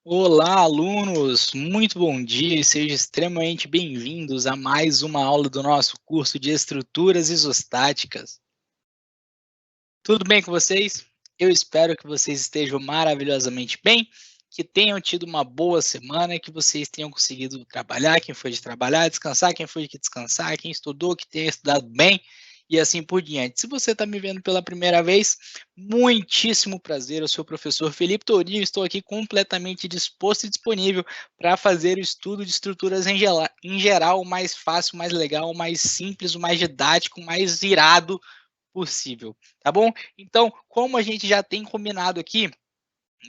Olá, alunos! Muito bom dia e sejam extremamente bem-vindos a mais uma aula do nosso curso de Estruturas Isostáticas. Tudo bem com vocês? Eu espero que vocês estejam maravilhosamente bem, que tenham tido uma boa semana, que vocês tenham conseguido trabalhar, quem foi de trabalhar, descansar, quem foi de descansar, quem estudou, que tenha estudado bem e assim por diante. Se você está me vendo pela primeira vez, muitíssimo prazer, eu sou o professor Felipe Tourinho, estou aqui completamente disposto e disponível para fazer o estudo de estruturas em geral, o mais fácil, o mais legal, o mais simples, o mais didático, o mais irado possível, tá bom? Então, como a gente já tem combinado aqui,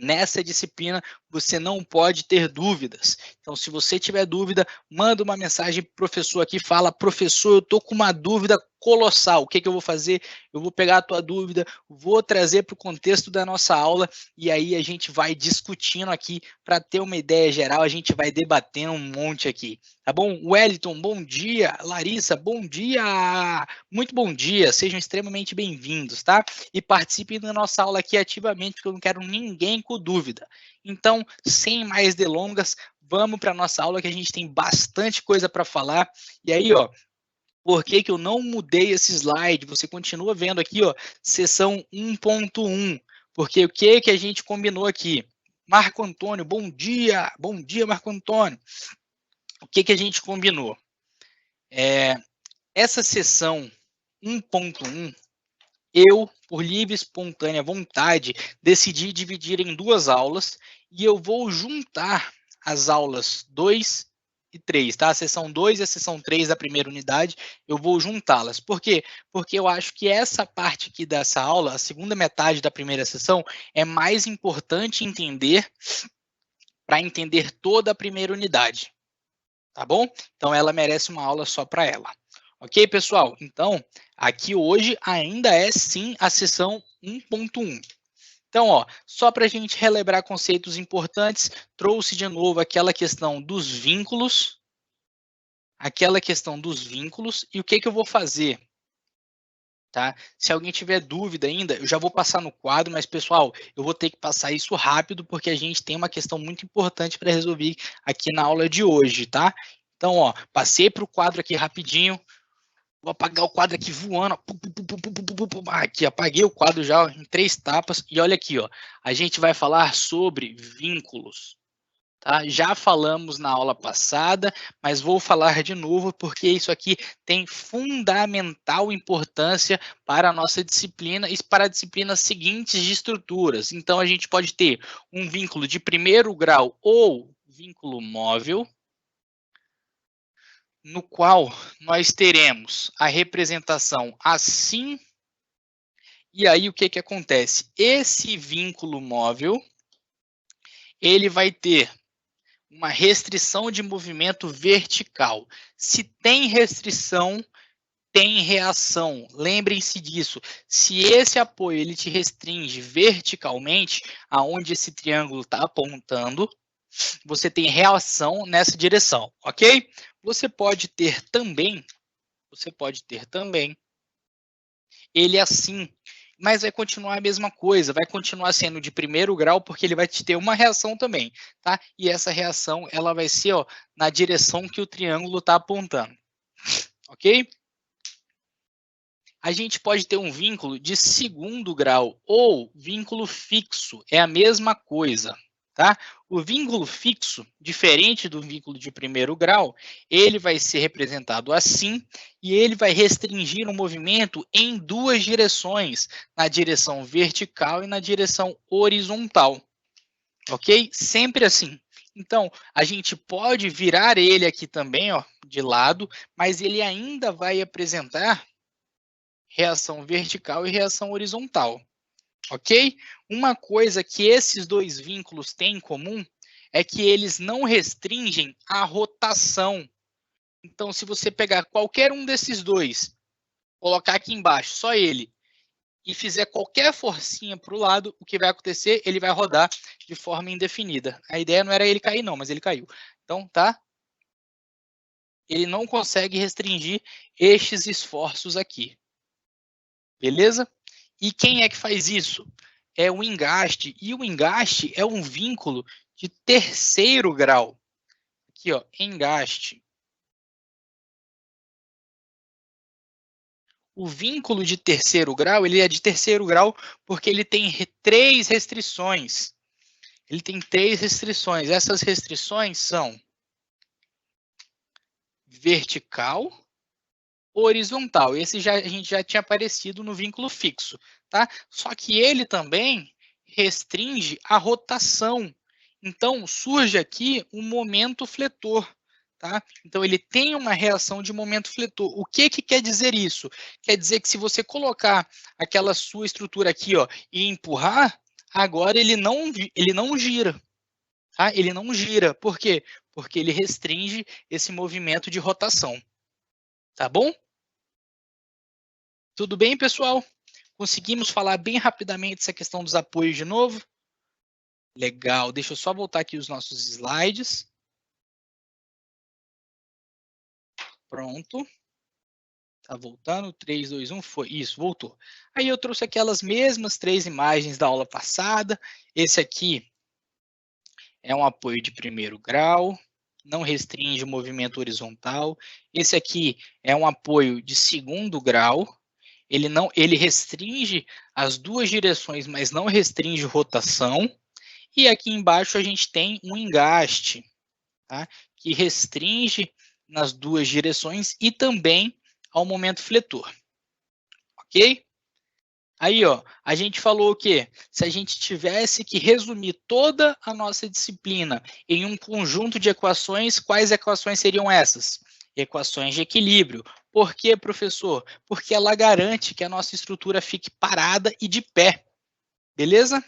nessa disciplina você não pode ter dúvidas. Então, se você tiver dúvida, manda uma mensagem para o professor aqui, fala, professor, eu estou com uma dúvida colossal, o que eu vou fazer? Eu vou pegar a tua dúvida, vou trazer para o contexto da nossa aula, e aí a gente vai discutindo aqui, para ter uma ideia geral, a gente vai debatendo um monte aqui, tá bom? Wellington, bom dia. Larissa, bom dia. Muito bom dia, sejam extremamente bem-vindos, tá? E participem da nossa aula aqui ativamente, porque eu não quero ninguém com dúvida. Então, sem mais delongas, vamos para a nossa aula que a gente tem bastante coisa para falar. E aí, ó, por que eu não mudei esse slide? Você continua vendo aqui, ó, seção 1.1. Porque o que a gente combinou aqui? Marco Antônio, bom dia. Bom dia, Marco Antônio. O que a gente combinou? Essa seção 1.1, eu, por livre e espontânea vontade, decidi dividir em duas aulas e eu vou juntar as aulas 2 e 3, tá? A sessão 2 e a sessão 3 da primeira unidade, eu vou juntá-las. Por quê? Porque eu acho que essa parte aqui dessa aula, a segunda metade da primeira sessão, é mais importante entender para entender toda a primeira unidade, tá bom? Então, ela merece uma aula só para ela. Ok, pessoal? Então, aqui hoje ainda é sim a sessão 1.1. Então, ó, só para a gente relembrar conceitos importantes, trouxe de novo aquela questão dos vínculos, e o que eu vou fazer? Tá? Se alguém tiver dúvida ainda, eu já vou passar no quadro, mas, pessoal, eu vou ter que passar isso rápido, porque a gente tem uma questão muito importante para resolver aqui na aula de hoje, tá? Então, ó, passei para o quadro aqui rapidinho, vou apagar o quadro aqui voando. Aqui, apaguei o quadro já ó, em 3 tapas. E olha aqui, ó, a gente vai falar sobre vínculos. Tá? Já falamos na aula passada, mas vou falar de novo porque isso aqui tem fundamental importância para a nossa disciplina e para disciplinas seguintes de estruturas. Então, a gente pode ter um vínculo de primeiro grau ou vínculo móvel, no qual nós teremos a representação assim, e aí o que acontece? Esse vínculo móvel, ele vai ter uma restrição de movimento vertical. Se tem restrição, tem reação. Lembrem-se disso. Se esse apoio ele te restringe verticalmente, aonde esse triângulo está apontando, você tem reação nessa direção, ok? Você pode ter também ele assim, mas vai continuar a mesma coisa, vai continuar sendo de primeiro grau, porque ele vai te ter uma reação também, tá? E essa reação, ela vai ser, ó, na direção que o triângulo está apontando, ok? A gente pode ter um vínculo de segundo grau ou vínculo fixo, é a mesma coisa, tá? O vínculo fixo, diferente do vínculo de primeiro grau, ele vai ser representado assim e ele vai restringir o movimento em duas direções, na direção vertical e na direção horizontal, ok? Sempre assim. Então, a gente pode virar ele aqui também, ó, de lado, mas ele ainda vai apresentar reação vertical e reação horizontal, ok? Uma coisa que esses dois vínculos têm em comum é que eles não restringem a rotação. Então, se você pegar qualquer um desses dois, colocar aqui embaixo, só ele, e fizer qualquer forcinha para o lado, o que vai acontecer? Ele vai rodar de forma indefinida. A ideia não era ele cair não, mas ele caiu. Então, tá? Ele não consegue restringir estes esforços aqui. beleza? E quem é que faz isso? É o engaste, e o engaste é um vínculo de terceiro grau. Aqui, ó, engaste. O vínculo de terceiro grau, ele é de terceiro grau porque ele tem três restrições. Ele tem três restrições. Essas restrições são vertical, horizontal. Esse a gente já tinha aparecido no vínculo fixo, tá? Só que ele também restringe a rotação. Então, surge aqui um momento fletor, tá? Então, ele tem uma reação de momento fletor. O que quer dizer isso? Quer dizer que se você colocar aquela sua estrutura aqui, ó, e empurrar, agora ele não gira, tá? Ele não gira. Por quê? Porque ele restringe esse movimento de rotação, tá bom? Tudo bem, pessoal? Conseguimos falar bem rapidamente essa questão dos apoios de novo? Legal, deixa eu só voltar aqui os nossos slides. Pronto. Tá voltando, 3, 2, 1, foi. Isso, voltou. Aí eu trouxe aquelas mesmas três imagens da aula passada. Esse aqui é um apoio de primeiro grau, não restringe o movimento horizontal. Esse aqui é um apoio de segundo grau. Ele restringe as duas direções, mas não restringe rotação. E aqui embaixo a gente tem um engaste, tá? Que restringe nas duas direções e também ao momento fletor, ok? Aí, ó, a gente falou o quê? Se a gente tivesse que resumir toda a nossa disciplina em um conjunto de equações, quais equações seriam essas? Equações de equilíbrio. Por quê, professor? Porque ela garante que a nossa estrutura fique parada e de pé, beleza?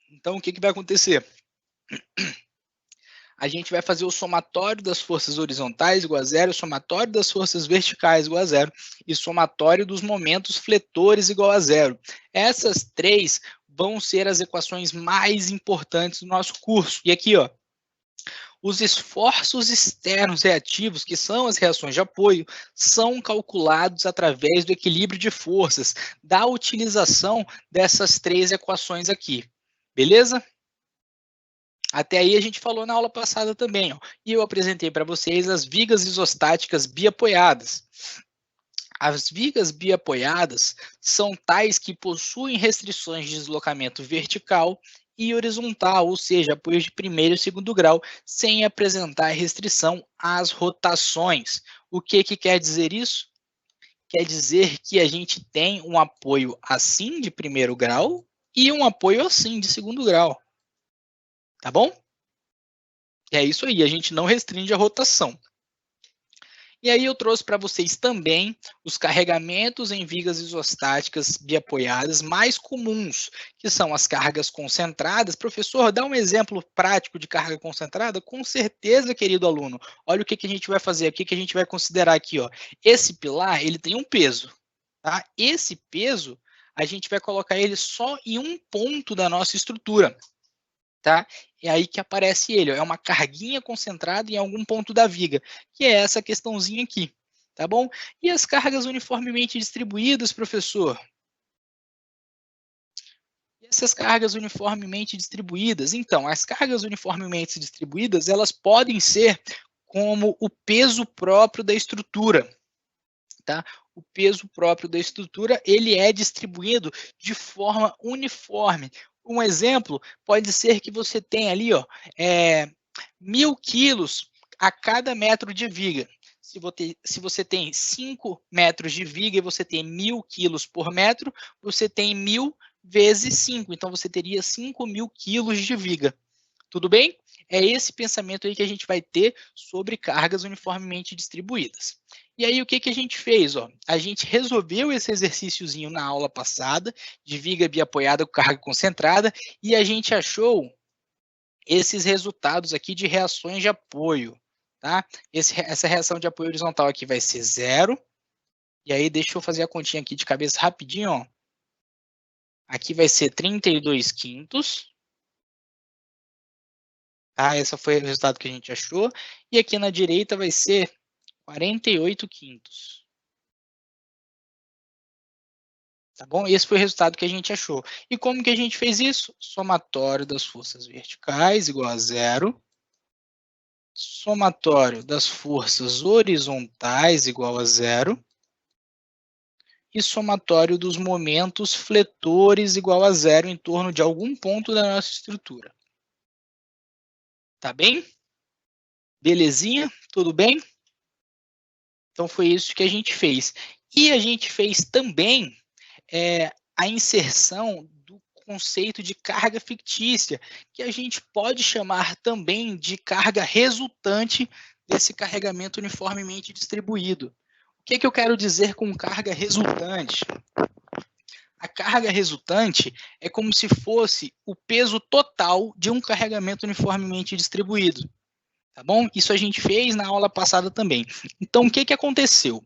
Então, o que vai acontecer? A gente vai fazer o somatório das forças horizontais igual a zero, o somatório das forças verticais igual a zero e somatório dos momentos fletores igual a zero. Essas três vão ser as equações mais importantes do nosso curso. E aqui, ó, os esforços externos reativos, que são as reações de apoio, são calculados através do equilíbrio de forças, da utilização dessas três equações aqui. Beleza? Até aí a gente falou na aula passada também, ó, e eu apresentei para vocês as vigas isostáticas biapoiadas. As vigas biapoiadas são tais que possuem restrições de deslocamento vertical e horizontal, ou seja, apoios de primeiro e segundo grau, sem apresentar restrição às rotações. O que quer dizer isso? Quer dizer que a gente tem um apoio assim de primeiro grau e um apoio assim de segundo grau. Tá bom? É isso aí, a gente não restringe a rotação. E aí eu trouxe para vocês também os carregamentos em vigas isostáticas biapoiadas mais comuns, que são as cargas concentradas. Professor, dá um exemplo prático de carga concentrada? Com certeza, querido aluno. Olha o que a gente vai fazer, o que a gente vai considerar aqui. Ó. Esse pilar, ele tem um peso. Tá? Esse peso, a gente vai colocar ele só em um ponto da nossa estrutura. Tá? É aí que aparece ele, ó, é uma carguinha concentrada em algum ponto da viga, que é essa questãozinha aqui, tá bom? E as cargas uniformemente distribuídas, professor? E essas cargas uniformemente distribuídas? Então, as cargas uniformemente distribuídas, elas podem ser como o peso próprio da estrutura, tá? O peso próprio da estrutura, ele é distribuído de forma uniforme. Um exemplo pode ser que você tenha ali, ó, 1.000 quilos a cada metro de viga. Se você tem 5 metros de viga e você tem 1.000 quilos por metro, você tem 1.000 vezes 5. Então, você teria 5.000 quilos de viga. Tudo bem? É esse pensamento aí que a gente vai ter sobre cargas uniformemente distribuídas. E aí, o que a gente fez? Ó? A gente resolveu esse exercíciozinho na aula passada, de viga biapoiada com carga concentrada, e a gente achou esses resultados aqui de reações de apoio. Tá? Essa reação de apoio horizontal aqui vai ser 0. E aí, deixa eu fazer a continha aqui de cabeça rapidinho. Ó. Aqui vai ser 32 quintos. Tá? Esse foi o resultado que a gente achou. E aqui na direita vai ser 48 quintos. Tá bom? Esse foi o resultado que a gente achou. E como que a gente fez isso? Somatório das forças verticais igual a zero. Somatório das forças horizontais igual a zero. E somatório dos momentos fletores igual a zero em torno de algum ponto da nossa estrutura. Tá bem? Belezinha? Tudo bem? Então, foi isso que a gente fez. E a gente fez também a inserção do conceito de carga fictícia, que a gente pode chamar também de carga resultante desse carregamento uniformemente distribuído. O que eu quero dizer com carga resultante? A carga resultante é como se fosse o peso total de um carregamento uniformemente distribuído. Tá bom? Isso a gente fez na aula passada também. Então, o que aconteceu?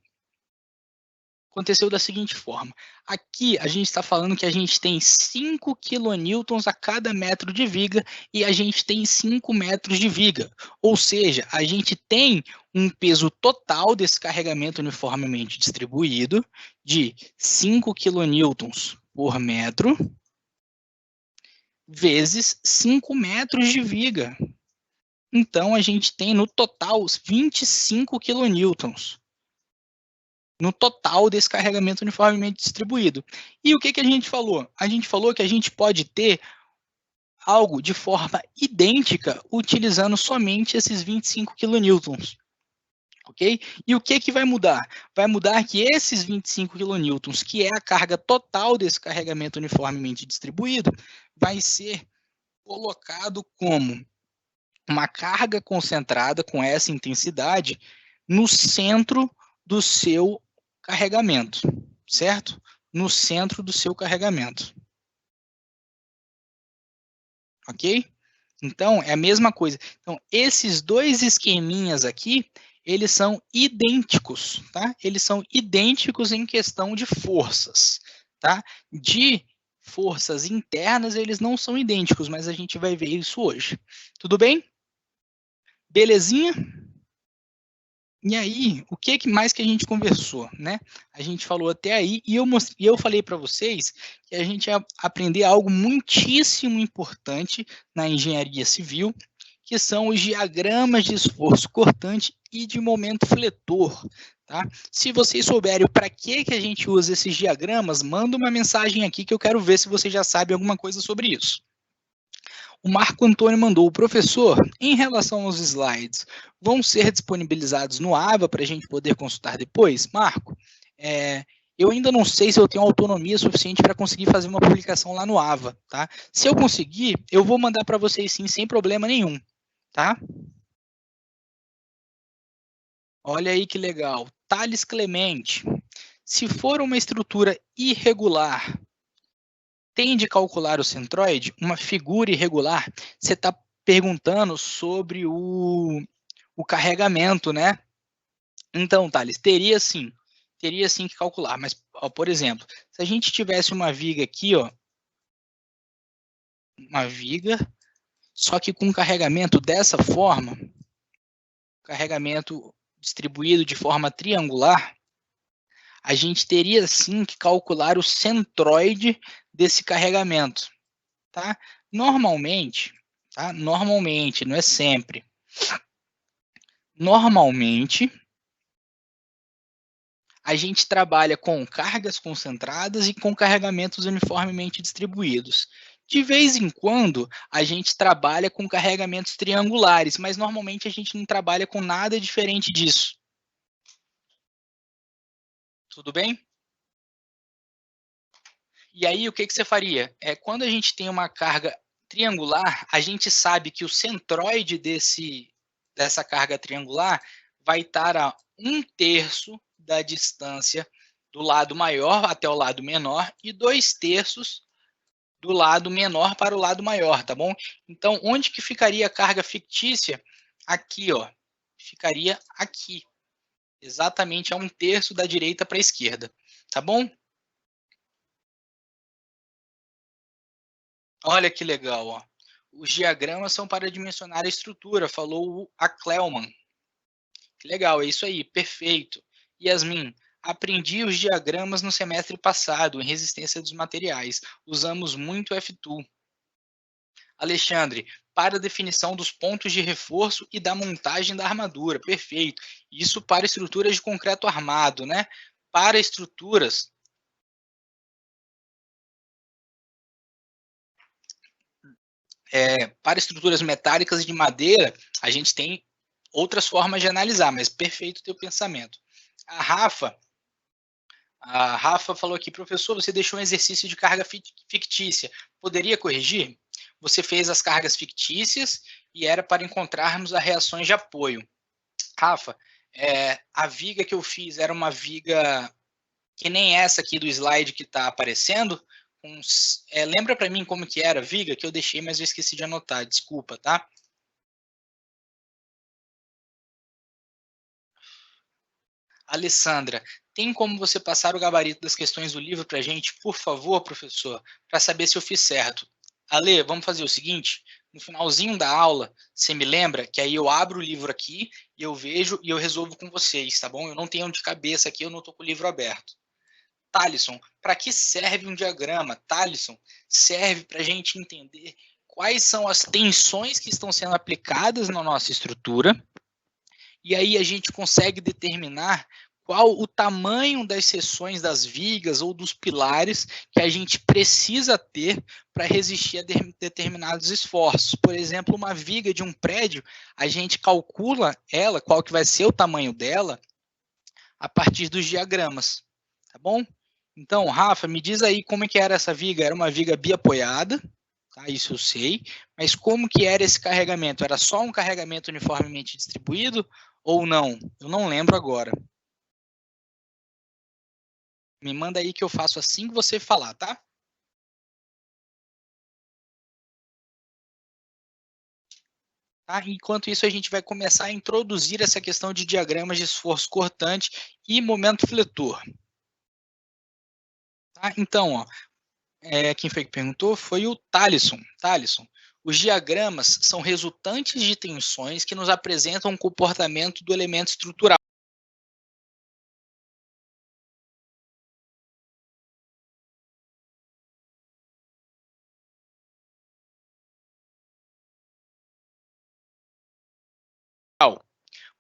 Aconteceu da seguinte forma. Aqui, a gente está falando que a gente tem 5 quilonewtons a cada metro de viga e a gente tem 5 metros de viga. Ou seja, a gente tem um peso total desse carregamento uniformemente distribuído de 5 quilonewtons por metro vezes 5 metros de viga. Então, a gente tem no total 25 quilonewtons no total desse carregamento uniformemente distribuído. E o que a gente falou? A gente falou que a gente pode ter algo de forma idêntica utilizando somente esses 25 quilonewtons. Ok? E o que vai mudar? Vai mudar que esses 25 quilonewtons, que é a carga total desse carregamento uniformemente distribuído, vai ser colocado como uma carga concentrada com essa intensidade no centro do seu carregamento, certo? No centro do seu carregamento. Ok? Então, é a mesma coisa. Então, esses dois esqueminhas aqui, eles são idênticos, tá? Eles são idênticos em questão de forças, tá? De forças internas, eles não são idênticos, mas a gente vai ver isso hoje. Tudo bem? Belezinha? E aí, o que mais que a gente conversou, né? A gente falou até aí e eu falei para vocês que a gente ia aprender algo muitíssimo importante na engenharia civil, que são os diagramas de esforço cortante e de momento fletor, tá? Se vocês souberem para que a gente usa esses diagramas, manda uma mensagem aqui que eu quero ver se você já sabe alguma coisa sobre isso. O Marco Antônio mandou, professor, em relação aos slides, vão ser disponibilizados no AVA para a gente poder consultar depois? Marco, eu ainda não sei se eu tenho autonomia suficiente para conseguir fazer uma publicação lá no AVA, tá? Se eu conseguir, eu vou mandar para vocês sim, sem problema nenhum, tá? Olha aí que legal. Thales Clemente, se for uma estrutura irregular, tem de calcular o centroide, uma figura irregular, você está perguntando sobre o carregamento, né? Então, Thales, teria sim que calcular, mas, ó, por exemplo, se a gente tivesse uma viga aqui, ó, uma viga, só que com carregamento dessa forma, carregamento distribuído de forma triangular, a gente teria sim que calcular o centroide desse carregamento, tá? Normalmente, não é sempre. Normalmente, a gente trabalha com cargas concentradas e com carregamentos uniformemente distribuídos. De vez em quando, a gente trabalha com carregamentos triangulares, mas normalmente a gente não trabalha com nada diferente disso. Tudo bem? E aí, o que você faria? Quando a gente tem uma carga triangular, a gente sabe que o centroide dessa carga triangular vai estar a 1/3 da distância do lado maior até o lado menor e 2/3 do lado menor para o lado maior, tá bom? Então, onde que ficaria a carga fictícia? Aqui, ó. Ficaria aqui. Exatamente a 1/3 da direita para a esquerda, tá bom? Olha que legal, ó. Os diagramas são para dimensionar a estrutura, falou a Clelman. Legal, é isso aí, perfeito. Yasmin, aprendi os diagramas no semestre passado, em resistência dos materiais. Usamos muito F2. Alexandre, para a definição dos pontos de reforço e da montagem da armadura, perfeito. Isso para estruturas de concreto armado, né? Para estruturas... para estruturas metálicas de madeira, a gente tem outras formas de analisar, mas perfeito o teu pensamento. A Rafa falou aqui, professor, você deixou um exercício de carga fictícia. Poderia corrigir? Você fez as cargas fictícias e era para encontrarmos as reações de apoio. Rafa, a viga que eu fiz era uma viga que nem essa aqui do slide que está aparecendo. Lembra para mim como que era a viga? Que eu deixei, mas eu esqueci de anotar. Desculpa, tá? Alessandra, tem como você passar o gabarito das questões do livro para a gente, por favor, professor, para saber se eu fiz certo? Ale, vamos fazer o seguinte, no finalzinho da aula, você me lembra que aí eu abro o livro aqui, e eu vejo e eu resolvo com vocês, tá bom? Eu não tenho de cabeça aqui, eu não estou com o livro aberto. Thalisson, para que serve um diagrama? Thalisson, serve para a gente entender quais são as tensões que estão sendo aplicadas na nossa estrutura, e aí a gente consegue determinar qual o tamanho das seções das vigas ou dos pilares que a gente precisa ter para resistir a determinados esforços. Por exemplo, uma viga de um prédio, a gente calcula ela, qual que vai ser o tamanho dela, a partir dos diagramas, tá bom? Então, Rafa, me diz aí como é que era essa viga. Era uma viga biapoiada, tá? Isso eu sei. Mas como que era esse carregamento? Era só um carregamento uniformemente distribuído ou não? Eu não lembro agora. Me manda aí que eu faço assim que você falar, tá? Tá? Enquanto isso, a gente vai começar a introduzir essa questão de diagramas de esforço cortante e momento fletor. Tá? Então, ó, quem foi que perguntou foi o Thalisson. Thalisson, os diagramas são resultantes de tensões que nos apresentam o comportamento do elemento estrutural.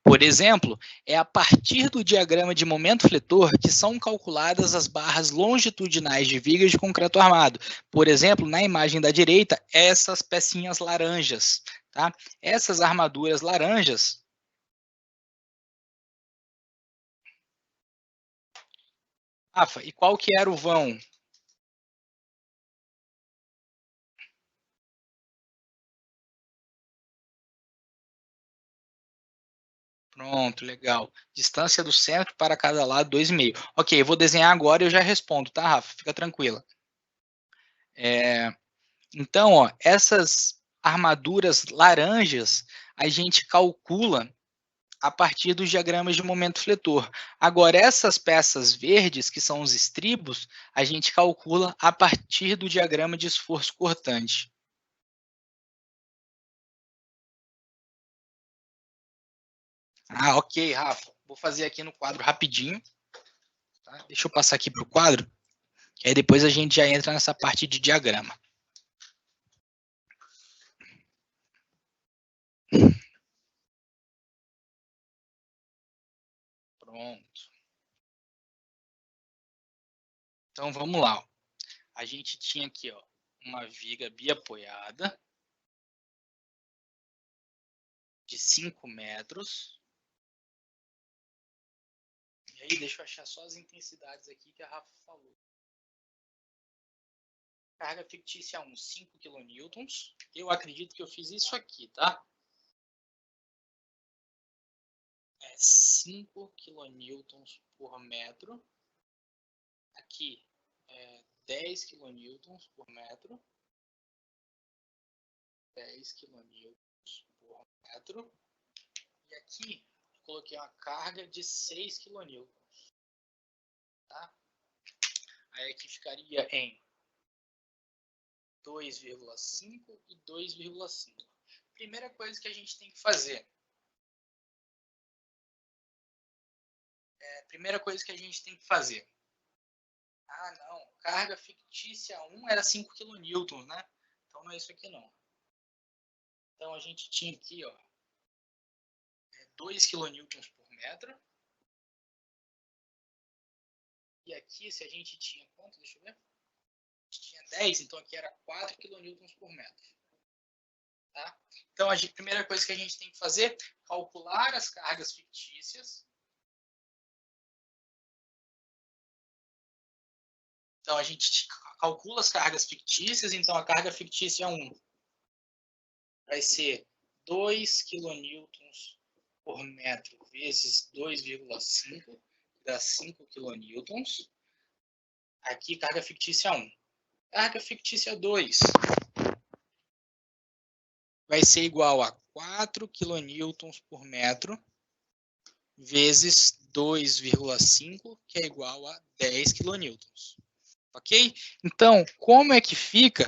Por exemplo, é a partir do diagrama de momento fletor que são calculadas as barras longitudinais de vigas de concreto armado. Por exemplo, na imagem da direita, essas pecinhas laranjas. Tá? Essas armaduras laranjas... Rafa, e qual que era o vão? Pronto, legal. Distância do centro para cada lado, 2,5. Ok, eu vou desenhar agora e eu já respondo, tá, Rafa? Fica tranquila. Então, ó, essas armaduras laranjas, a gente calcula a partir dos diagramas de momento fletor. Agora, essas peças verdes, que são os estribos, a gente calcula a partir do diagrama de esforço cortante. Ah, ok, Rafa. Vou fazer aqui no quadro rapidinho. Tá? Deixa eu passar aqui para o quadro, que aí depois a gente já entra nessa parte de diagrama. Pronto. Então, vamos lá. Ó. A gente tinha aqui ó, uma viga biapoiada de 5 metros. E aí, deixa eu achar só as intensidades aqui que a Rafa falou. Carga fictícia 1, 5 kN. Eu acredito que eu fiz isso aqui, tá? 5 kN por metro. Aqui, 10 kN por metro. 10 kN por metro. E aqui, eu coloquei uma carga de 6 kN. Tá? Aí aqui ficaria em 2,5 e 2,5. Primeira coisa que a gente tem que fazer. Ah, não. Carga fictícia 1 era 5 kN, né? Então não é isso aqui, não. Então a gente tinha aqui, ó, 2 kN por metro. E aqui, se a gente tinha quanto? Deixa eu ver. A gente tinha 10, então aqui era 4 kN por metro. Tá? Então, a primeira coisa que a gente tem que fazer é calcular as cargas fictícias. Então, a gente calcula as cargas fictícias. Então, a carga fictícia 1 vai ser 2 kN por metro vezes 2,5, dá 5 kN. Aqui, carga fictícia 1. Carga fictícia 2 vai ser igual a 4 kN por metro vezes 2,5, que é igual a 10 kN. Ok? Então, como é que fica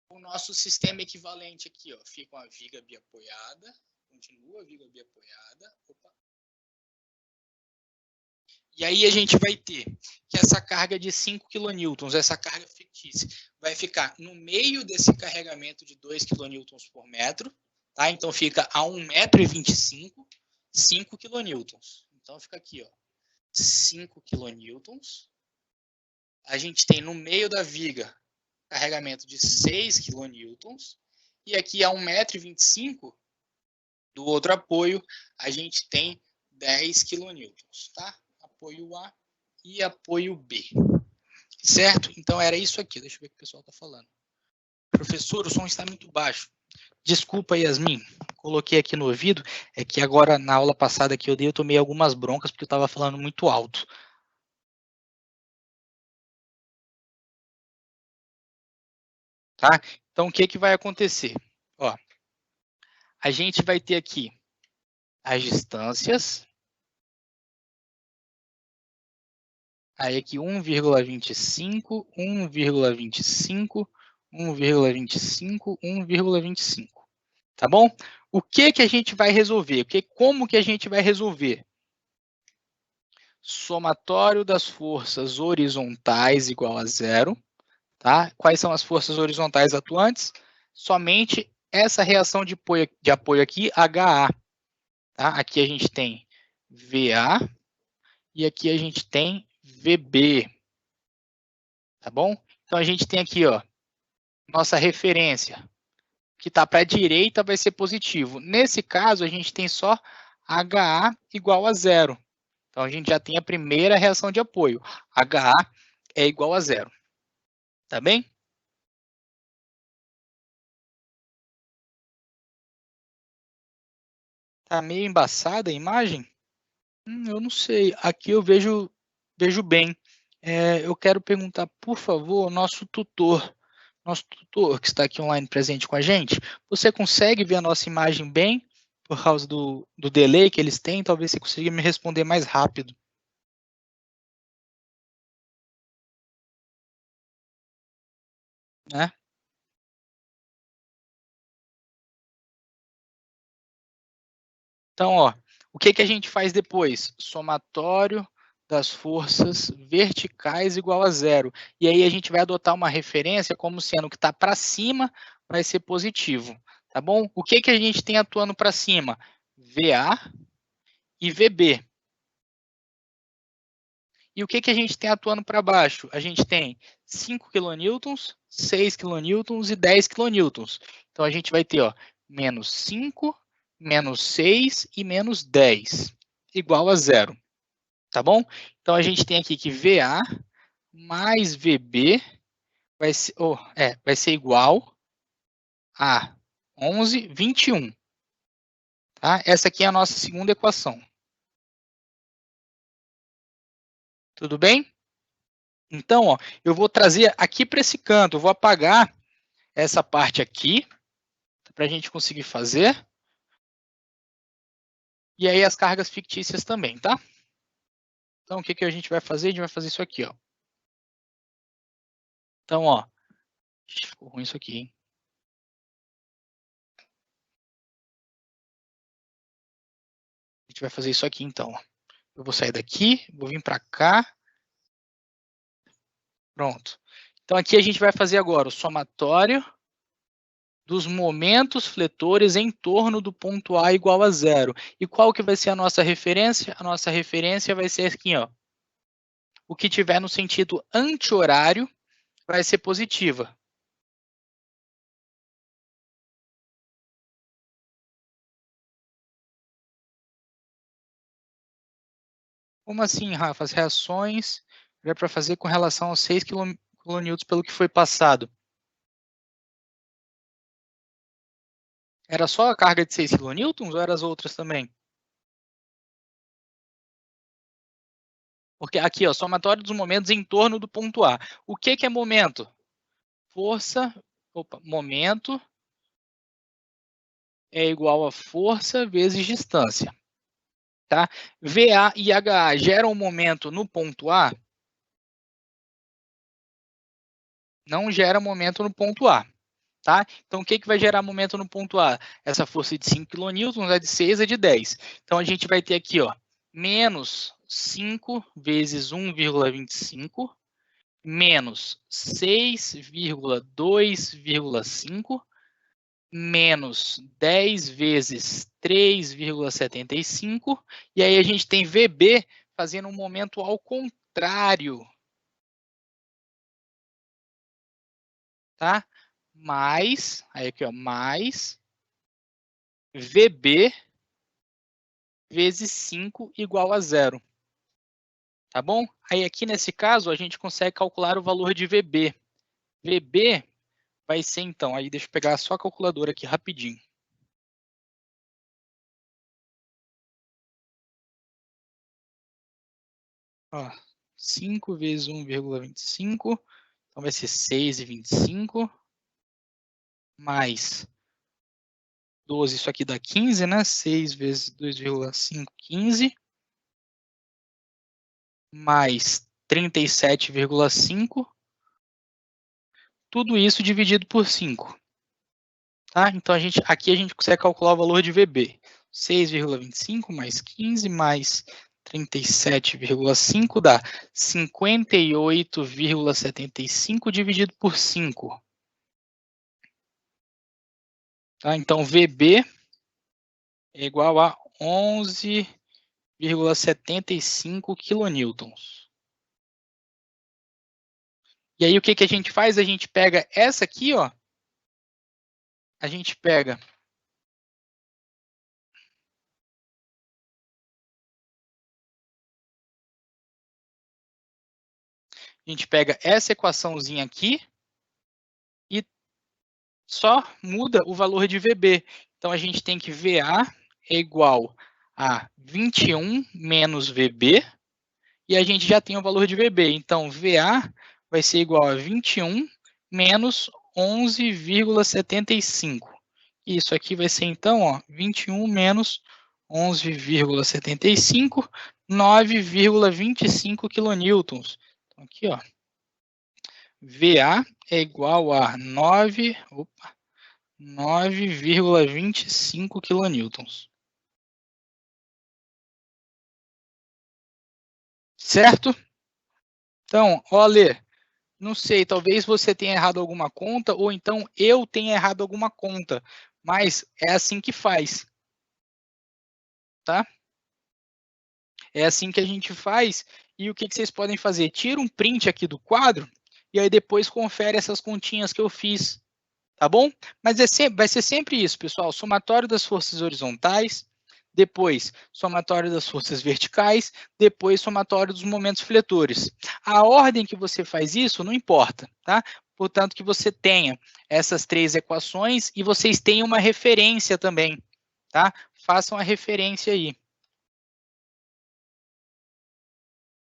o nosso sistema equivalente aqui? Ó? Fica uma viga biapoiada, continua a viga biapoiada. Opa. E aí a gente vai ter que essa carga de 5 kN, essa carga fictícia, vai ficar no meio desse carregamento de 2 kN por metro. Tá? Então, fica a 1,25 m, 5 kN. Então, fica aqui, ó, 5 kN. A gente tem no meio da viga carregamento de 6 kN. E aqui a 1,25 m do outro apoio, a gente tem 10 kN. Tá? Apoio A e apoio B. Certo? Então, era isso aqui. Deixa eu ver o que o pessoal está falando. Professor, o som está muito baixo. Desculpa, Yasmin, coloquei aqui no ouvido, é que agora na aula passada que eu tomei algumas broncas porque eu estava falando muito alto. Tá? Então, o que vai acontecer? Ó, a gente vai ter aqui as distâncias, aí aqui 1,25, 1,25, 1,25, 1,25. Tá bom? O que a gente vai resolver? Como que a gente vai resolver? Somatório das forças horizontais igual a zero. Tá? Quais são as forças horizontais atuantes? Somente essa reação de apoio aqui, HA. Tá? Aqui a gente tem VA e aqui a gente tem VB. Tá bom? Então a gente tem aqui, ó, nossa referência. Que está para a direita vai ser positivo. Nesse caso, a gente tem só HA igual a zero. Então, a gente já tem a primeira reação de apoio. HA é igual a zero. Tá bem? Tá meio embaçada a imagem? Eu não sei. Aqui eu vejo bem. Eu quero perguntar, por favor, nosso tutor que está aqui online presente com a gente, você consegue ver a nossa imagem bem? Por causa do delay que eles têm, talvez você consiga me responder mais rápido. Né? Então, ó, o que a gente faz depois? Somatório das forças verticais igual a zero. E aí a gente vai adotar uma referência como sendo que está para cima vai ser positivo. Tá bom? O que a gente tem atuando para cima? VA e VB. E o que a gente tem atuando para baixo? A gente tem 5 kN, 6 kN e 10 kN. Então, a gente vai ter, ó, menos 5, menos 6 e menos 10, igual a zero. Tá bom? Então, a gente tem aqui que VA mais VB vai ser igual a 11,21. Tá? Essa aqui é a nossa segunda equação. Tudo bem? Então, ó, eu vou trazer aqui para esse canto, eu vou apagar essa parte aqui, para a gente conseguir fazer. E aí as cargas fictícias também, tá? Então, o que a gente vai fazer? A gente vai fazer isso aqui, ó. Então, ó, Ficou ruim isso aqui, hein? A gente vai fazer isso aqui, então. Eu vou sair daqui, vou vir para cá. Pronto. Então, aqui a gente vai fazer agora o somatório dos momentos fletores em torno do ponto A igual a zero. E qual que vai ser a nossa referência? A nossa referência vai ser aqui, ó. O que tiver no sentido anti-horário vai ser positiva. Como assim, Rafa? As reações é para fazer com relação aos 6 kN pelo que foi passado. Era só a carga de 6 kN ou eram as outras também? Porque aqui, ó, somatório dos momentos em torno do ponto A. O que é momento? Força, momento é igual a força vezes distância. Tá? VA e HA geram um momento no ponto A? Não gera momento no ponto A. Tá? Então, o que vai gerar momento no ponto A? Essa força de 5 kN, é de 6, é de 10. Então, a gente vai ter aqui, ó, menos 5 vezes 1,25, menos 6,2,5, menos 10 vezes 3,75, e aí a gente tem VB fazendo um momento ao contrário, tá? Mais, aí aqui, ó, mais VB vezes 5 igual a zero, tá bom? Aí aqui nesse caso, a gente consegue calcular o valor de VB. VB vai ser então, aí deixa eu pegar só a calculadora aqui rapidinho. Ó, 5 vezes 1,25, então vai ser 6,25, mais 12, isso aqui dá 15, né? 6 vezes 2,5, 15, mais 37,5, tudo isso dividido por 5. Tá? Então, aqui a gente consegue calcular o valor de VB. 6,25 mais 15 mais 37,5 dá 58,75 dividido por 5. Tá? Então, VB é igual a 11,75 quilonewtons. E aí, o que a gente faz? A gente pega essa aqui, ó. A gente pega essa equaçãozinha aqui e só muda o valor de VB. Então, a gente tem que VA é igual a 21 menos VB, e a gente já tem o valor de VB. Então, VA vai ser igual a 21 menos 11,75. Isso aqui vai ser, então, ó, 21 menos 11,75, 9,25 quilonewtons. Então, aqui, ó, VA é igual a 9,25 quilonewtons. Certo? Então, olha, não sei, talvez você tenha errado alguma conta, ou então eu tenha errado alguma conta, mas é assim que faz, tá? É assim que a gente faz, e o que vocês podem fazer? Tira um print aqui do quadro, e aí depois confere essas continhas que eu fiz, tá bom? Mas vai ser sempre isso, pessoal, somatório das forças horizontais, depois somatório das forças verticais, depois somatório dos momentos fletores. A ordem que você faz isso não importa, tá? Portanto, que você tenha essas 3 equações e vocês tenham uma referência também, tá? Façam a referência aí.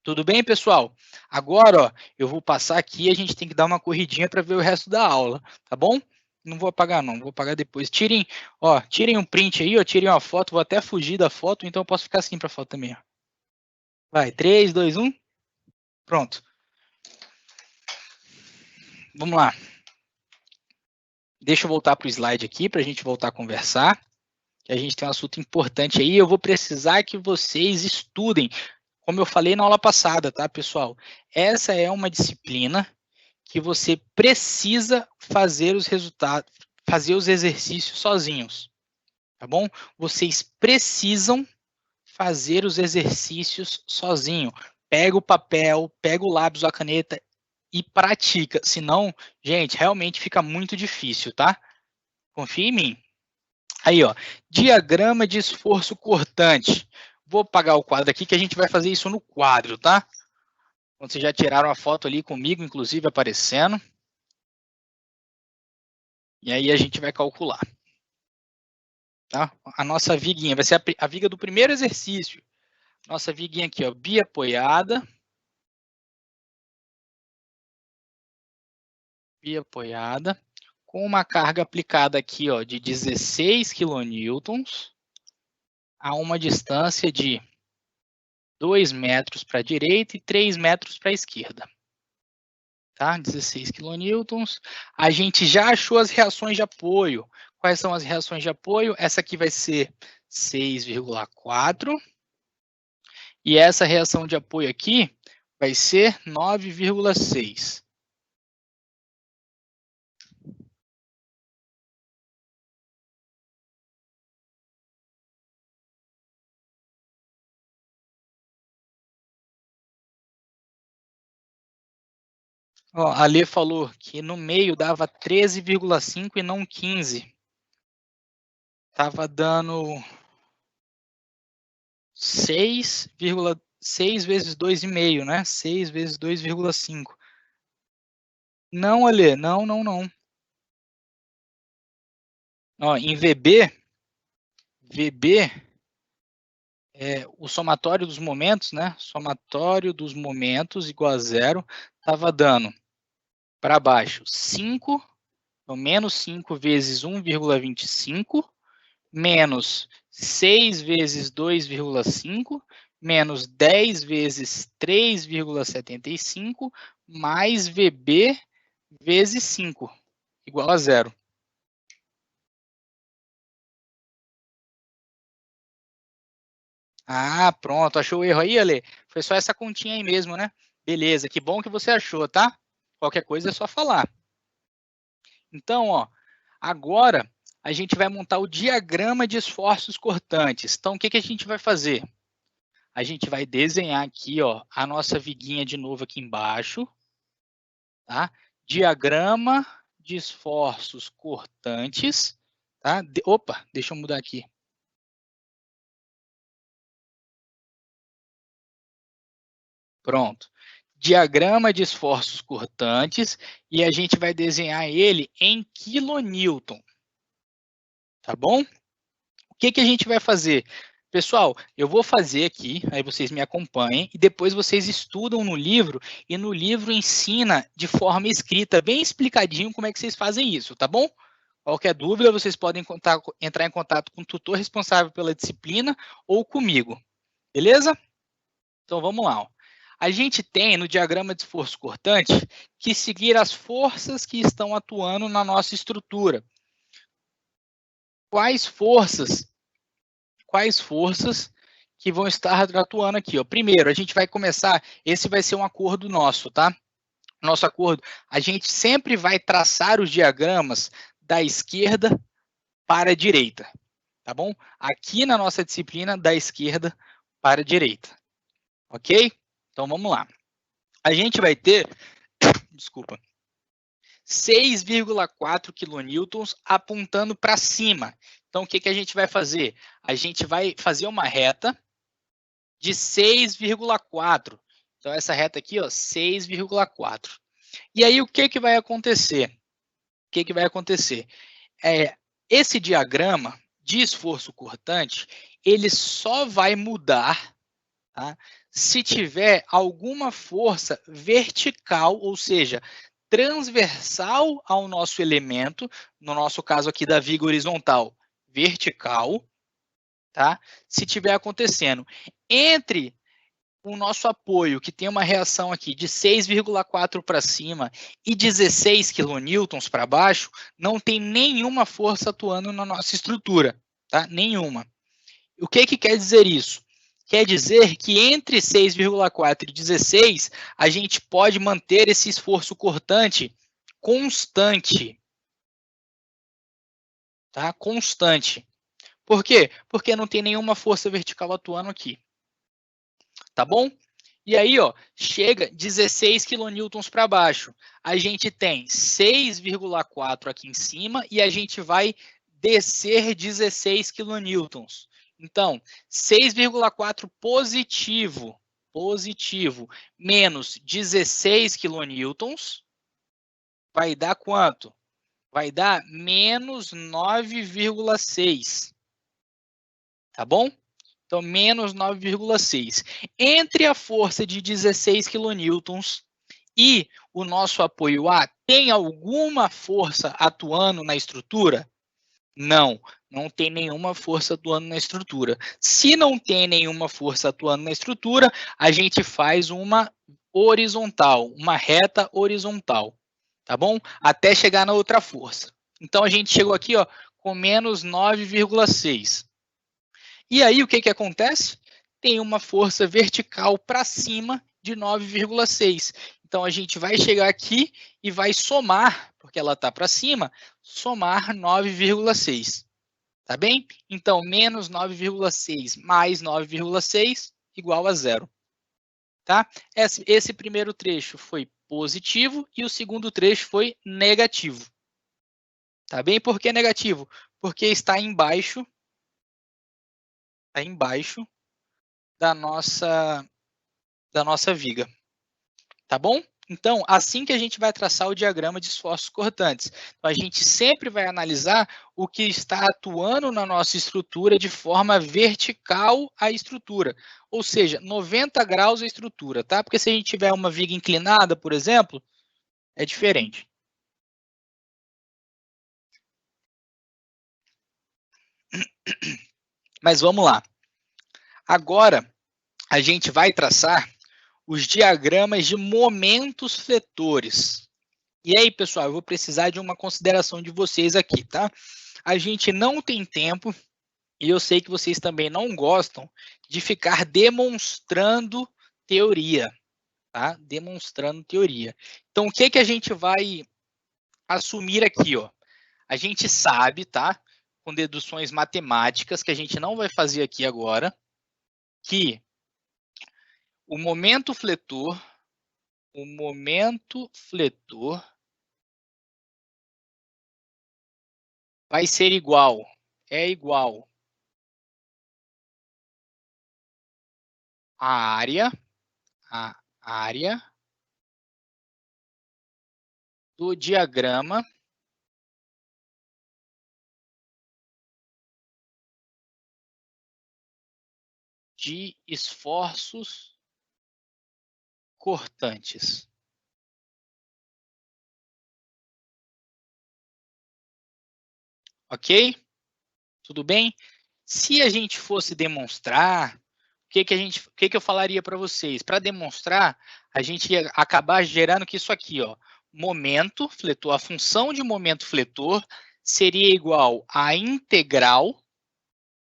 Tudo bem, pessoal? Agora, ó, eu vou passar aqui e a gente tem que dar uma corridinha para ver o resto da aula, tá bom? Não vou apagar, não, vou apagar depois. Tirem um print aí, ó, tirem uma foto, vou até fugir da foto, então eu posso ficar assim para a foto também, ó. Vai, 3, 2, 1, pronto. Vamos lá. Deixa eu voltar para o slide aqui para a gente voltar a conversar, que a gente tem um assunto importante aí. Eu vou precisar que vocês estudem, como eu falei na aula passada, tá, pessoal? Essa é uma disciplina que você precisa fazer os resultados, fazer os exercícios sozinhos, tá bom? Vocês precisam fazer os exercícios sozinho. Pega o papel, pega o lápis ou a caneta e pratica. Senão, gente, realmente fica muito difícil, tá? Confia em mim. Aí, ó, diagrama de esforço cortante. Vou apagar o quadro aqui que a gente vai fazer isso no quadro, tá? Então, vocês já tiraram a foto ali comigo, inclusive, aparecendo. E aí a gente vai calcular. Tá? A nossa viguinha vai ser a viga do primeiro exercício. Nossa viguinha aqui, ó, biapoiada. Biapoiada. Com uma carga aplicada aqui, ó, de 16 quilonewtons a uma distância de 2 metros para a direita e 3 metros para a esquerda. Tá? 16 quilonewtons. A gente já achou as reações de apoio. Quais são as reações de apoio? Essa aqui vai ser 6,4. E essa reação de apoio aqui vai ser 9,6. Ó, a Lê falou que no meio dava 13,5 e não 15. Tava dando 6 vezes 2,5, né? 6 vezes 2,5. Não, Alê, não. Ó, em VB é o somatório dos momentos, né? Somatório dos momentos igual a zero, estava dando para baixo 5, então menos 5 vezes 1,25, menos 6 vezes 2,5, menos 10 vezes 3,75, mais VB vezes 5, igual a zero. Ah, pronto, achou o erro aí, Ale? Foi só essa continha aí mesmo, né? Beleza, que bom que você achou, tá? Qualquer coisa é só falar. Então, ó, agora a gente vai montar o diagrama de esforços cortantes. Então, o que a gente vai fazer? A gente vai desenhar aqui, ó, a nossa viguinha de novo aqui embaixo, tá? Diagrama de esforços cortantes, tá? Opa, deixa eu mudar aqui. Pronto. Diagrama de esforços cortantes e a gente vai desenhar ele em quilonewton. Tá bom? O que a gente vai fazer? Pessoal, eu vou fazer aqui, aí vocês me acompanhem, e depois vocês estudam no livro, e no livro ensina de forma escrita, bem explicadinho como é que vocês fazem isso, tá bom? Qualquer dúvida, vocês podem entrar em contato com o tutor responsável pela disciplina ou comigo, beleza? Então, vamos lá. Ó. A gente tem, no diagrama de esforço cortante, que seguir as forças que estão atuando na nossa estrutura. Quais forças que vão estar atuando aqui? Ó? Primeiro, a gente vai começar, esse vai ser um acordo nosso, tá? Nosso acordo, a gente sempre vai traçar os diagramas da esquerda para a direita, tá bom? Aqui na nossa disciplina, da esquerda para a direita, ok? Então, vamos lá. A gente vai ter, desculpa, 6,4 quilonewtons apontando para cima. Então, o que a gente vai fazer? A gente vai fazer uma reta de 6,4. Então, essa reta aqui, ó, 6,4. E aí, o que vai acontecer? O que vai acontecer? Esse diagrama de esforço cortante, ele só vai mudar, tá? Se tiver alguma força vertical, ou seja, transversal ao nosso elemento, no nosso caso aqui da viga horizontal, vertical, tá? Se tiver acontecendo entre o nosso apoio, que tem uma reação aqui de 6,4 para cima e 16 kN para baixo, não tem nenhuma força atuando na nossa estrutura, tá? Nenhuma. O que quer dizer isso? Quer dizer que entre 6,4 e 16, a gente pode manter esse esforço cortante constante. Tá? Constante. Por quê? Porque não tem nenhuma força vertical atuando aqui. Tá bom? E aí, ó, chega 16 kN para baixo. A gente tem 6,4 aqui em cima e a gente vai descer 16 kN. Então, 6,4 positivo, menos 16 kN, vai dar quanto? Vai dar menos 9,6. Tá bom? Então, menos 9,6. Entre a força de 16 kN e o nosso apoio A, tem alguma força atuando na estrutura? Não, não tem nenhuma força atuando na estrutura. Se não tem nenhuma força atuando na estrutura, a gente faz uma horizontal, uma reta horizontal, tá bom? Até chegar na outra força. Então, a gente chegou aqui, ó, com menos 9,6. E aí, o que acontece? Tem uma força vertical para cima de 9,6. Então, a gente vai chegar aqui e vai somar, porque ela está para cima, somar 9,6. Tá bem? Então, menos 9,6 mais 9,6 igual a zero. Tá? Esse primeiro trecho foi positivo e o segundo trecho foi negativo. Tá bem? Por que negativo? Porque está embaixo da nossa viga. Tá bom? Então, assim que a gente vai traçar o diagrama de esforços cortantes. Então, a gente sempre vai analisar o que está atuando na nossa estrutura de forma vertical à estrutura. Ou seja, 90 graus a estrutura, tá? Porque se a gente tiver uma viga inclinada, por exemplo, é diferente. Mas vamos lá. Agora, a gente vai traçar os diagramas de momentos fletores. E aí, pessoal, eu vou precisar de uma consideração de vocês aqui, tá? A gente não tem tempo, e eu sei que vocês também não gostam, de ficar demonstrando teoria, tá? Demonstrando teoria. Então, o que a gente vai assumir aqui, ó? A gente sabe, tá? Com deduções matemáticas, que a gente não vai fazer aqui agora, que o momento fletor vai ser igual, é igual à área do diagrama de esforços cortantes. Ok? Tudo bem? Se a gente fosse demonstrar, o que eu falaria para vocês? Para demonstrar, a gente ia acabar gerando que isso aqui, ó, momento fletor, a função de momento fletor seria igual à integral,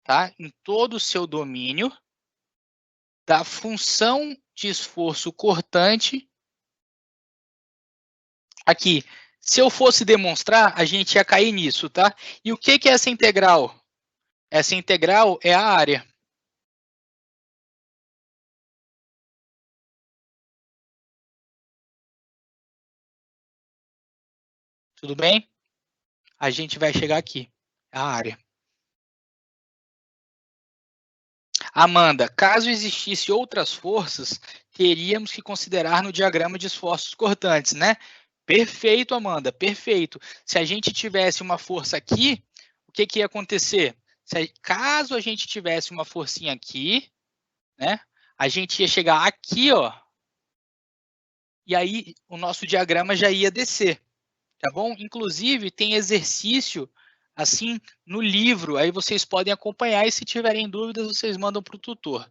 tá? Em todo o seu domínio, da função de esforço cortante aqui. Se eu fosse demonstrar, a gente ia cair nisso, tá? E o que é essa integral? Essa integral é a área. Tudo bem? A gente vai chegar aqui, a área. Amanda, caso existisse outras forças, teríamos que considerar no diagrama de esforços cortantes, né? Perfeito, Amanda, perfeito. Se a gente tivesse uma força aqui, o que ia acontecer? Caso a gente tivesse uma forcinha aqui, né? A gente ia chegar aqui, ó, e aí o nosso diagrama já ia descer, tá bom? Inclusive, tem exercício assim no livro, aí vocês podem acompanhar e se tiverem dúvidas, vocês mandam para o tutor,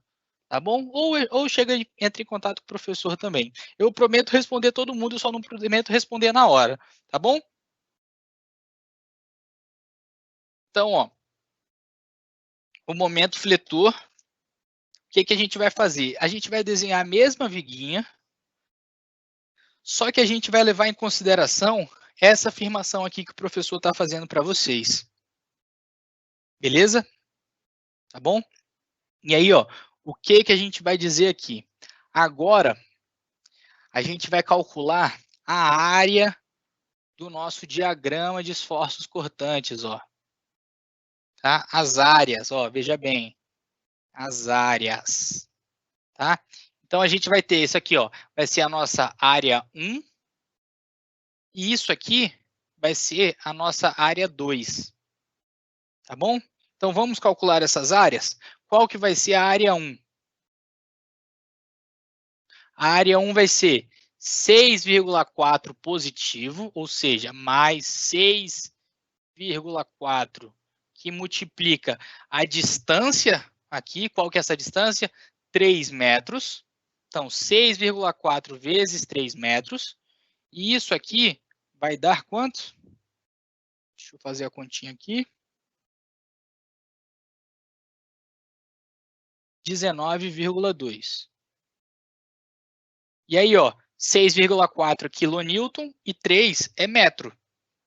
tá bom? Ou chega e entra em contato com o professor também. Eu prometo responder todo mundo, eu só não prometo responder na hora, tá bom? Então, ó, o momento fletor, o que que a gente vai fazer? A gente vai desenhar a mesma viguinha, só que a gente vai levar em consideração essa afirmação aqui que o professor está fazendo para vocês. Beleza? Tá bom? E aí, ó, o que que a gente vai dizer aqui? Agora, a gente vai calcular a área do nosso diagrama de esforços cortantes, ó. Tá? As áreas, ó, veja bem, as áreas, tá? Então, a gente vai ter isso aqui, ó, vai ser a nossa área 1, e isso aqui vai ser a nossa área 2, tá bom? Então, vamos calcular essas áreas. Qual que vai ser a área 1? A área 1 vai ser 6,4 positivo, ou seja, mais 6,4, que multiplica a distância aqui. Qual que é essa distância? 3 metros. Então, 6,4 vezes 3 metros. E isso aqui vai dar quanto? Deixa eu fazer a continha aqui. 19,2. E aí, ó, 6,4 quilonewton e 3 é metro,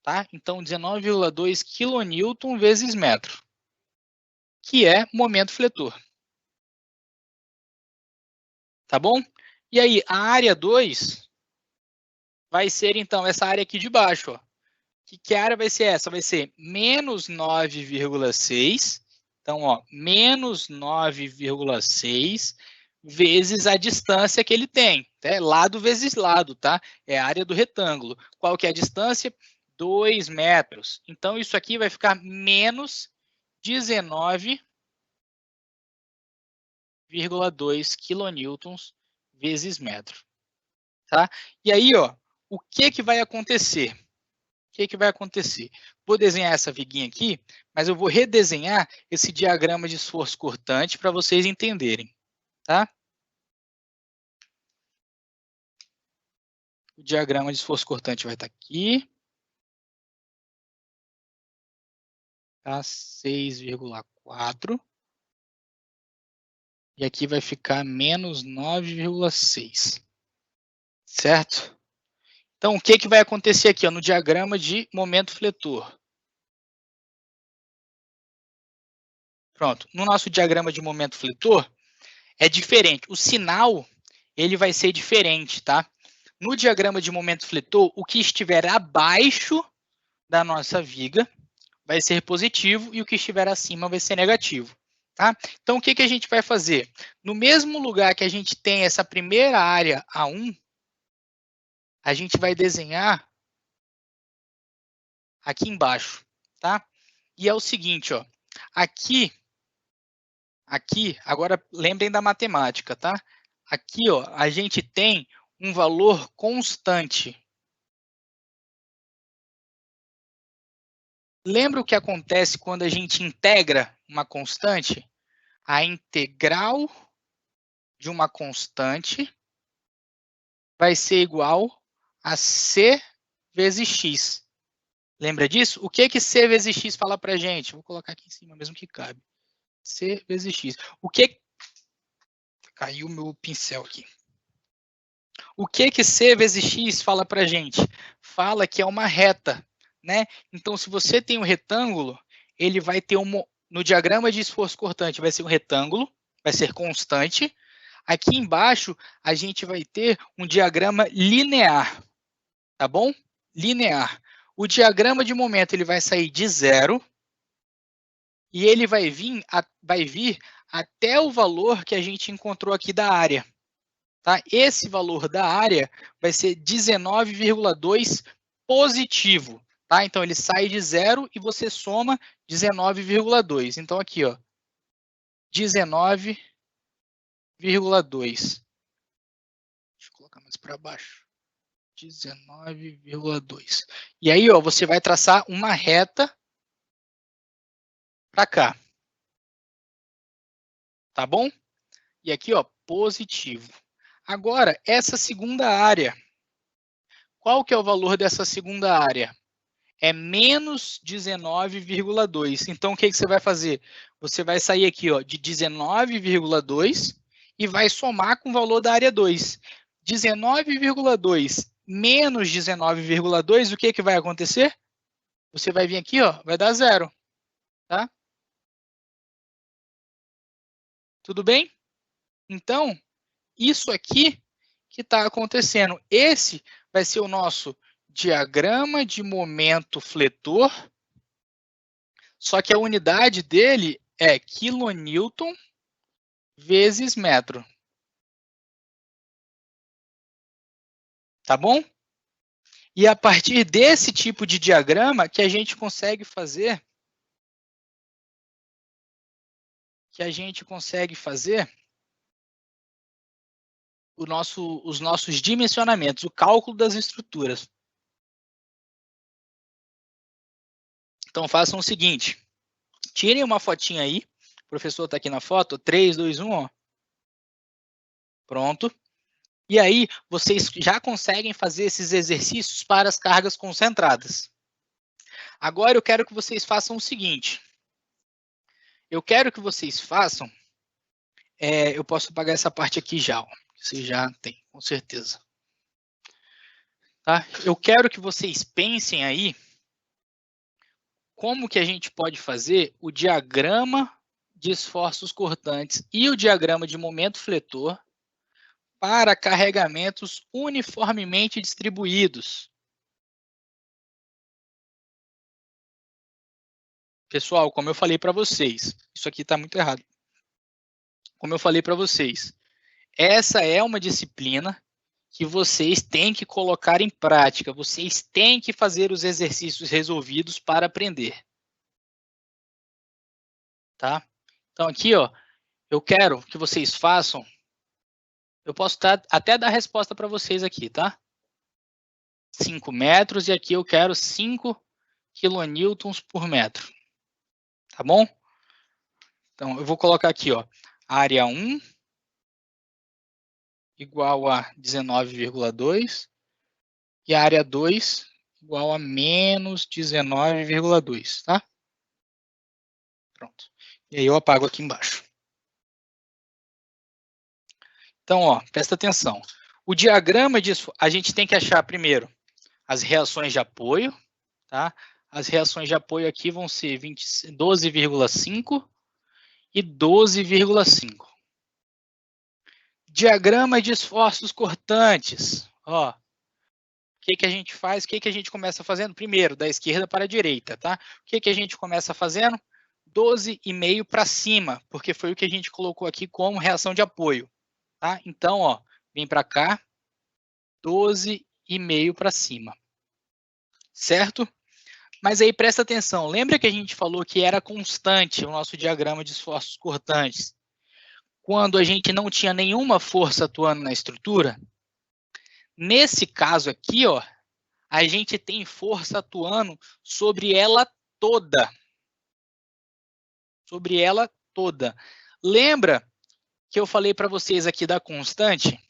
tá? Então, 19,2 quilonewton vezes metro, que é momento fletor. Tá bom? E aí, a área 2 vai ser, então, essa área aqui de baixo, ó. Que área vai ser essa? Vai ser menos 9,6. Então, ó, menos 9,6 vezes a distância que ele tem. Né? Lado vezes lado, tá? É a área do retângulo. Qual que é a distância? 2 metros. Então, isso aqui vai ficar menos 19,2 quilonewtons vezes metro. Tá? E aí, ó, o que que vai acontecer? O que que vai acontecer? Vou desenhar essa viguinha aqui, mas eu vou redesenhar esse diagrama de esforço cortante para vocês entenderem, tá? O diagrama de esforço cortante vai estar aqui, tá? 6,4. E aqui vai ficar menos 9,6, certo? Então, o que que vai acontecer aqui, ó, no diagrama de momento fletor? Pronto, no nosso diagrama de momento fletor, é diferente. O sinal, ele vai ser diferente, tá? No diagrama de momento fletor, o que estiver abaixo da nossa viga vai ser positivo e o que estiver acima vai ser negativo, tá? Então, o que que a gente vai fazer? No mesmo lugar que a gente tem essa primeira área A1, a gente vai desenhar aqui embaixo, tá? E é o seguinte, ó, aqui, agora lembrem da matemática, tá? Aqui, ó, a gente tem um valor constante. Lembra o que acontece quando a gente integra uma constante? A integral de uma constante vai ser igual a c vezes x. Lembra disso? O que que c vezes x fala para a gente? Vou colocar aqui em cima mesmo que cabe. C vezes x. O que... Caiu meu pincel aqui. O que que c vezes x fala para a gente? Fala que é uma reta, né? Então, se você tem um retângulo, ele vai ter no diagrama de esforço cortante vai ser um retângulo, vai ser constante. Aqui embaixo, a gente vai ter um diagrama linear, tá bom? Linear. O diagrama de momento ele vai sair de zero e ele vai vir até o valor que a gente encontrou aqui da área. Tá? Esse valor da área vai ser 19,2 positivo. Tá? Então, ele sai de zero e você soma 19,2. Então, aqui, ó, 19,2. Deixa eu colocar mais para baixo. 19,2. E aí, ó, você vai traçar uma reta para cá. Tá bom? E aqui, ó, positivo. Agora, essa segunda área. Qual que é o valor dessa segunda área? É menos 19,2. Então, o que você vai fazer? Você vai sair aqui, ó, de 19,2 e vai somar com o valor da área 2. 19,2 menos 19,2, o que vai acontecer? Você vai vir aqui, ó, vai dar zero, tá? Tudo bem? Então, isso aqui que está acontecendo. Esse vai ser o nosso diagrama de momento fletor, só que a unidade dele é quilonewton vezes metro. Tá bom? E a partir desse tipo de diagrama que a gente consegue fazer os nossos dimensionamentos, o cálculo das estruturas. Então, façam o seguinte. Tirem uma fotinha aí. O professor está aqui na foto. 3, 2, 1, ó. Pronto. E aí, vocês já conseguem fazer esses exercícios para as cargas concentradas. Agora, eu quero que vocês façam o seguinte. Eu quero que vocês façam... eu posso apagar essa parte aqui já, ó. Vocês já têm, com certeza. Tá? Eu quero que vocês pensem aí como que a gente pode fazer o diagrama de esforços cortantes e o diagrama de momento fletor para carregamentos uniformemente distribuídos. Pessoal, como eu falei para vocês, isso aqui está muito errado. Como eu falei para vocês, essa é uma disciplina que vocês têm que colocar em prática, vocês têm que fazer os exercícios resolvidos para aprender. Tá? Então aqui, ó, eu quero que vocês façam, eu posso até dar a resposta para vocês aqui, tá? 5 metros e aqui eu quero 5 quilonewtons por metro. Tá bom? Então, eu vou colocar aqui, ó, área 1 igual a 19,2 e a área 2 igual a menos 19,2, tá? Pronto. E aí eu apago aqui embaixo. Então, ó, presta atenção. O diagrama disso, a gente tem que achar primeiro as reações de apoio, tá? As reações de apoio aqui vão ser 12,5 e 12,5. Diagrama de esforços cortantes. Ó, o que a gente faz? O que a gente começa fazendo? Primeiro, da esquerda para a direita, tá? O que a gente começa fazendo? 12,5 para cima, porque foi o que a gente colocou aqui como reação de apoio, tá? Então, ó, vem para cá, 12,5 para cima. Certo? Mas aí presta atenção, lembra que a gente falou que era constante o nosso diagrama de esforços cortantes? Quando a gente não tinha nenhuma força atuando na estrutura? Nesse caso aqui, ó, a gente tem força atuando sobre ela toda. Sobre ela toda. Lembra que eu falei para vocês aqui da constante?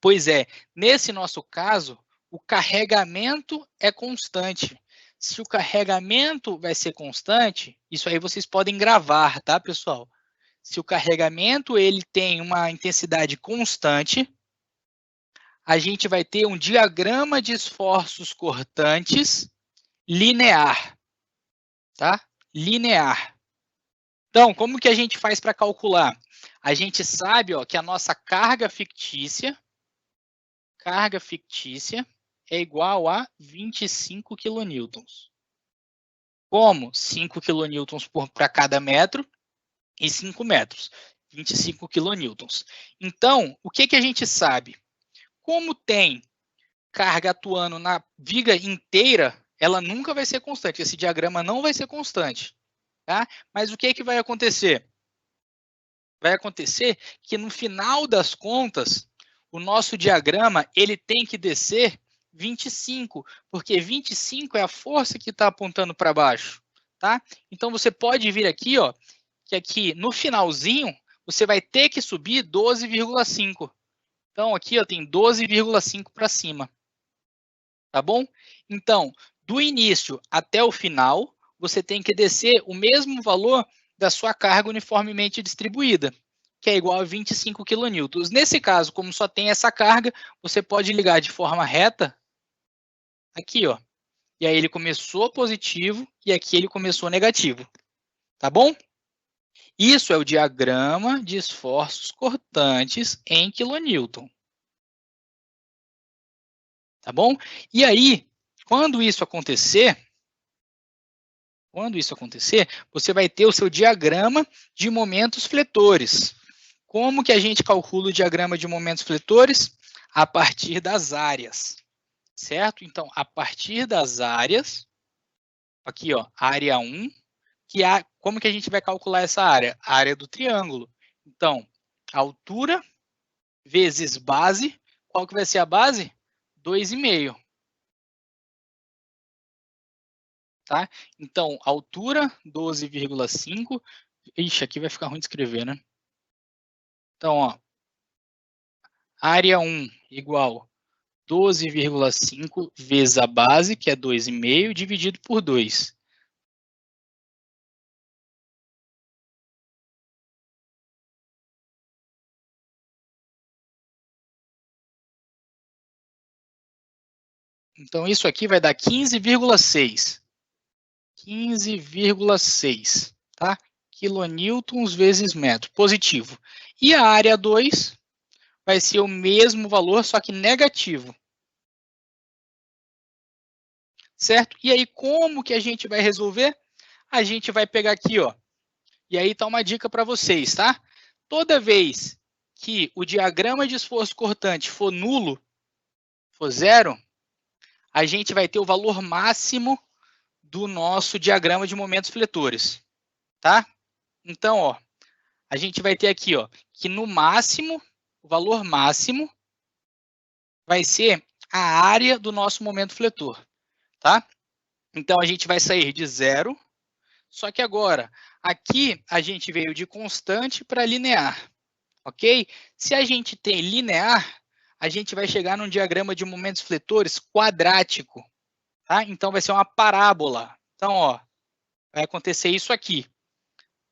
Pois é, nesse nosso caso, o carregamento é constante. Se o carregamento vai ser constante, isso aí vocês podem gravar, tá, pessoal? Se o carregamento ele tem uma intensidade constante, a gente vai ter um diagrama de esforços cortantes linear, tá? Linear. Então, como que a gente faz para calcular? A gente sabe, ó, que a nossa carga fictícia é igual a 25 quilonewtons. Como? 5 quilonewtons para cada metro e 5 metros. 25 quilonewtons. Então, o que a gente sabe? Como tem carga atuando na viga inteira, ela nunca vai ser constante. Esse diagrama não vai ser constante. Tá? Mas o que vai acontecer? Vai acontecer que no final das contas, o nosso diagrama ele tem que descer 25, porque 25 é a força que está apontando para baixo. Tá? Então, você pode vir aqui, ó, que aqui no finalzinho, você vai ter que subir 12,5. Então, aqui ó, tem 12,5 para cima. Tá bom? Então, do início até o final, você tem que descer o mesmo valor da sua carga uniformemente distribuída, que é igual a 25 kN. Nesse caso, como só tem essa carga, você pode ligar de forma reta aqui, ó. E aí ele começou positivo e aqui ele começou negativo. Tá bom? Isso é o diagrama de esforços cortantes em quilonewton. Tá bom? E aí, quando isso acontecer, você vai ter o seu diagrama de momentos fletores. Como que a gente calcula o diagrama de momentos fletores? A partir das áreas, certo? Então, a partir das áreas, aqui, ó, área 1, como que a gente vai calcular essa área? A área do triângulo. Então, altura vezes base, qual que vai ser a base? 2,5. Tá? Então, altura, 12,5. Ixi, aqui vai ficar ruim de escrever, né? Então, ó, área 1 igual 12,5 vezes a base, que é 2,5, dividido por 2. Então, isso aqui vai dar 15,6. 15,6, tá? Quilonewtons vezes metro, positivo. E a área 2 vai ser o mesmo valor, só que negativo. Certo? E aí, como que a gente vai resolver? A gente vai pegar aqui, ó. E aí tá uma dica para vocês, tá? Toda vez que o diagrama de esforço cortante for nulo, for zero, a gente vai ter o valor máximo do nosso diagrama de momentos fletores, tá? Então, ó, a gente vai ter aqui, ó, que no máximo, o valor máximo vai ser a área do nosso momento fletor, tá? Então, a gente vai sair de zero, só que agora, aqui a gente veio de constante para linear, ok? Se a gente tem linear, a gente vai chegar num diagrama de momentos fletores quadrático, tá? Então, vai ser uma parábola. Então, ó, vai acontecer isso aqui.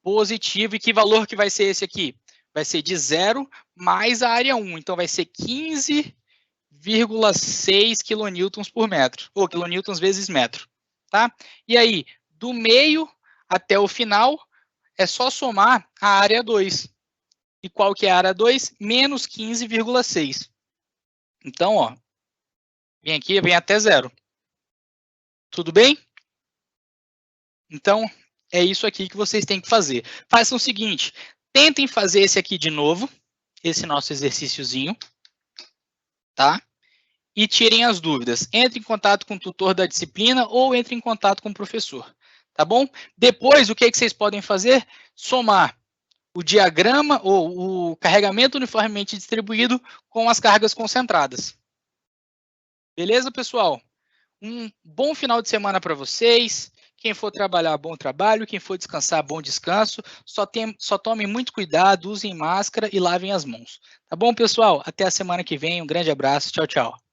Positivo, e que valor que vai ser esse aqui? Vai ser de 0 mais a área 1, então vai ser 15,6 quilonewtons por metro, ou quilonewtons vezes metro, tá? E aí, do meio até o final, é só somar a área 2. E qual que é a área 2? Menos 15,6. Então, ó, vem aqui, vem até 0. Tudo bem? Então, é isso aqui que vocês têm que fazer. Façam o seguinte, tentem fazer esse aqui de novo, esse nosso exercíciozinho, tá? E tirem as dúvidas. Entre em contato com o tutor da disciplina ou entre em contato com o professor, tá bom? Depois, o que vocês podem fazer? Somar o diagrama ou o carregamento uniformemente distribuído com as cargas concentradas. Beleza, pessoal? Um bom final de semana para vocês. Quem for trabalhar, bom trabalho. Quem for descansar, bom descanso. Só tomem muito cuidado, usem máscara e lavem as mãos. Tá bom, pessoal? Até a semana que vem. Um grande abraço. Tchau, tchau.